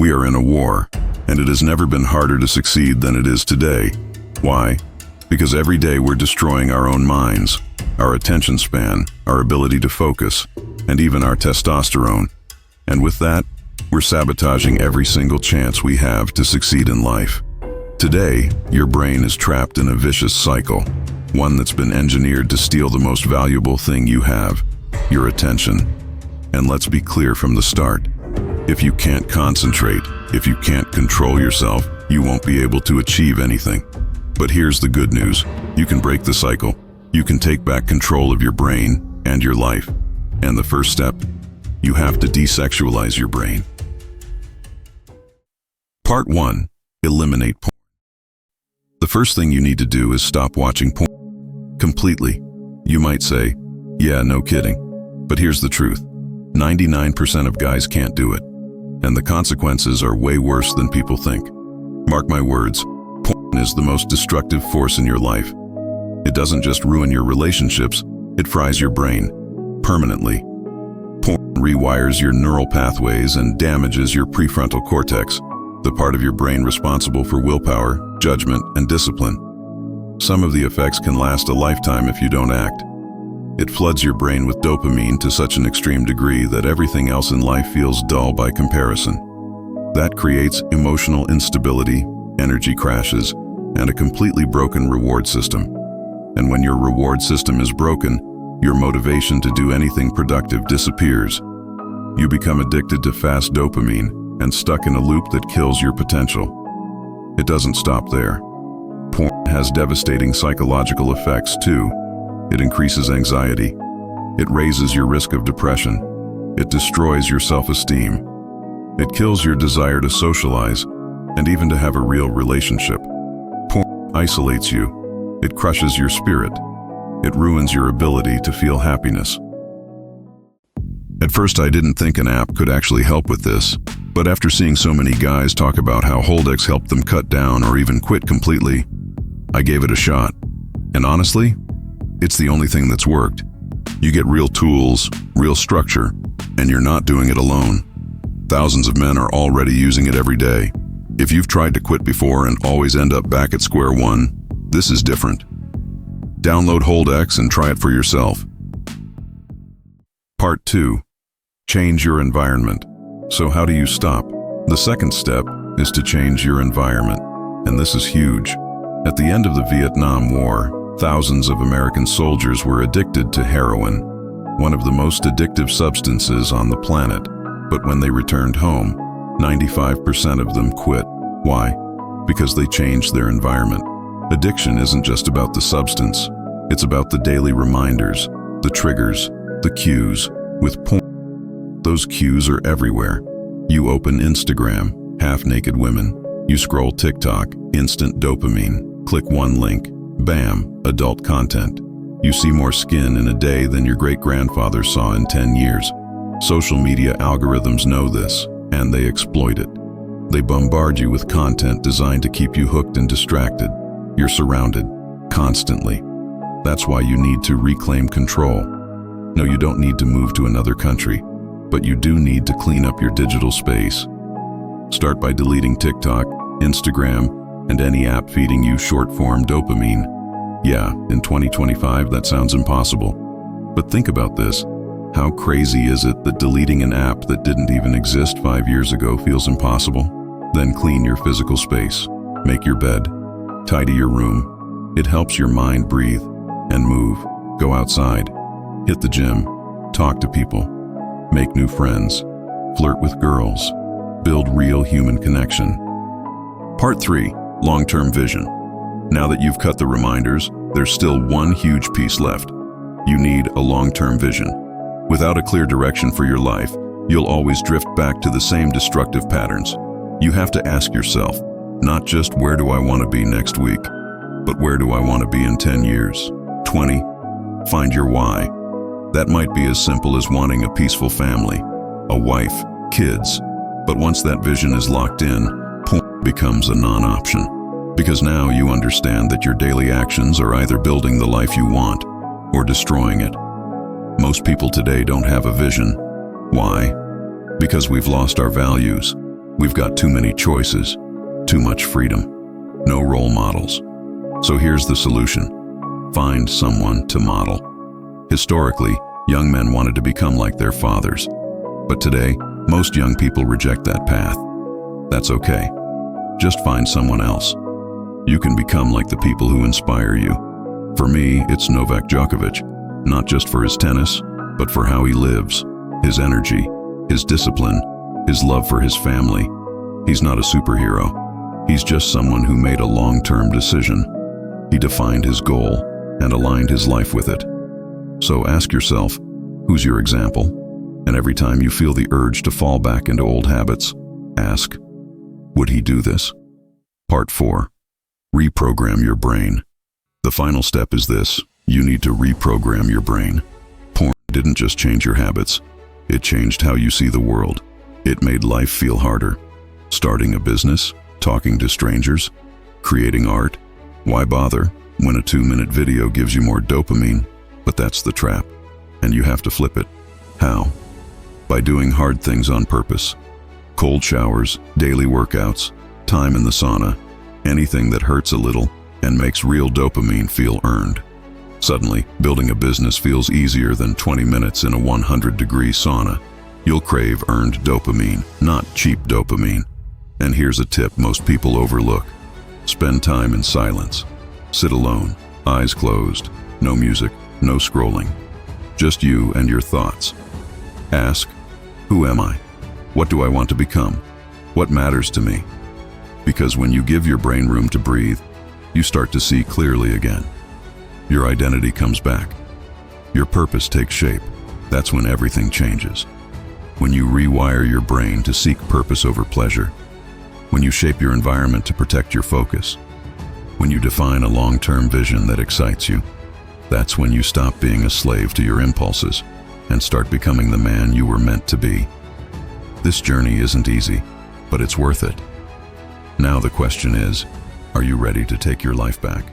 We are in a war, and it has never been harder to succeed than it is today. Why? Because every day we're destroying our own minds, our attention span, our ability to focus, and even our testosterone. And with that, we're sabotaging every single chance we have to succeed in life. Today, your brain is trapped in a vicious cycle, one that's been engineered to steal the most valuable thing you have, your attention. And let's be clear from the start. If you can't concentrate, if you can't control yourself, you won't be able to achieve anything. But here's the good news. You can break the cycle. You can take back control of your brain and your life. And the first step, you have to desexualize your brain. Part 1. Eliminate porn. The first thing you need to do is stop watching porn. Completely. You might say, yeah, no kidding. But here's the truth. 99% of guys can't do it. And the consequences are way worse than people think. Mark my words, porn is the most destructive force in your life. It doesn't just ruin your relationships, it fries your brain, permanently. Porn rewires your neural pathways and damages your prefrontal cortex, the part of your brain responsible for willpower, judgment, and discipline. Some of the effects can last a lifetime if you don't act. It floods your brain with dopamine to such an extreme degree that everything else in life feels dull by comparison. That creates emotional instability, energy crashes, and a completely broken reward system. And when your reward system is broken, your motivation to do anything productive disappears. You become addicted to fast dopamine and stuck in a loop that kills your potential. It doesn't stop there. Porn has devastating psychological effects too. It increases anxiety. It raises your risk of depression. It destroys your self-esteem. It kills your desire to socialize and even to have a real relationship. Porn isolates you. It crushes your spirit. It ruins your ability to feel happiness. At first, I didn't think an app could actually help with this, but after seeing so many guys talk about how Holdex helped them cut down or even quit completely, I gave it a shot. And honestly, it's the only thing that's worked. You get real tools, real structure, and you're not doing it alone. Thousands of men are already using it every day. If you've tried to quit before and always end up back at square one, this is different. Download Holdex and try it for yourself. Part 2. Change your environment. So how do you stop? The second step is to change your environment, and this is huge. At the end of the Vietnam War, thousands of American soldiers were addicted to heroin, one of the most addictive substances on the planet. But when they returned home, 95% of them quit. Why? Because they changed their environment. Addiction isn't just about the substance. It's about the daily reminders, the triggers, the cues. With porn, those cues are everywhere. You open Instagram, half-naked women. You scroll TikTok, instant dopamine. Click one link. Bam, adult content. You see more skin in a day than your great-grandfather saw in 10 years. Social media algorithms know this, and they exploit it. They bombard you with content designed to keep you hooked and distracted. You're surrounded, constantly. That's why you need to reclaim control. No, you don't need to move to another country, but you do need to clean up your digital space. Start by deleting TikTok, Instagram, and any app feeding you short-form dopamine. Yeah, in 2025 that sounds impossible. But think about this. How crazy is it that deleting an app that didn't even exist 5 years ago feels impossible? Then clean your physical space. Make your bed. Tidy your room. It helps your mind breathe and move. Go outside. Hit the gym. Talk to people. Make new friends. Flirt with girls. Build real human connection. Part 3. Long-term vision. Now that you've cut the reminders, there's still one huge piece left. You need a long-term vision. Without a clear direction for your life, you'll always drift back to the same destructive patterns. You have to ask yourself, not just where do I want to be next week, but where do I want to be in 10 years, 20? Find your why. That might be as simple as wanting a peaceful family, a wife, kids. But once that vision is locked in, porn becomes a non-option. Because now you understand that your daily actions are either building the life you want or destroying it. Most people today don't have a vision. Why? Because we've lost our values. We've got too many choices, too much freedom, no role models. So here's the solution. Find someone to model. Historically, young men wanted to become like their fathers. But today, most young people reject that path. That's okay. Just find someone else. You can become like the people who inspire you. For me, it's Novak Djokovic, not just for his tennis, but for how he lives, his energy, his discipline, his love for his family. He's not a superhero. He's just someone who made a long-term decision. He defined his goal and aligned his life with it. So ask yourself, who's your example? And every time you feel the urge to fall back into old habits, ask, would he do this? Part 4. Reprogram your brain. The final step is this: you need to reprogram your brain. Porn didn't just change your habits, it changed how you see the world. It made life feel harder. Starting a business, talking to strangers, creating art. Why bother when a 2-minute video gives you more dopamine? But that's the trap, and you have to flip it. How? By doing hard things on purpose. Cold showers, daily workouts, time in the sauna, anything that hurts a little and makes real dopamine feel earned. Suddenly, building a business feels easier than 20 minutes in a 100-degree sauna. You'll crave earned dopamine, not cheap dopamine. And here's a tip most people overlook. Spend time in silence. Sit alone, eyes closed, no music, no scrolling. Just you and your thoughts. Ask, who am I? What do I want to become? What matters to me? Because when you give your brain room to breathe, you start to see clearly again. Your identity comes back. Your purpose takes shape. That's when everything changes. When you rewire your brain to seek purpose over pleasure. When you shape your environment to protect your focus. When you define a long-term vision that excites you. That's when you stop being a slave to your impulses and start becoming the man you were meant to be. This journey isn't easy, but it's worth it. Now the question is, are you ready to take your life back?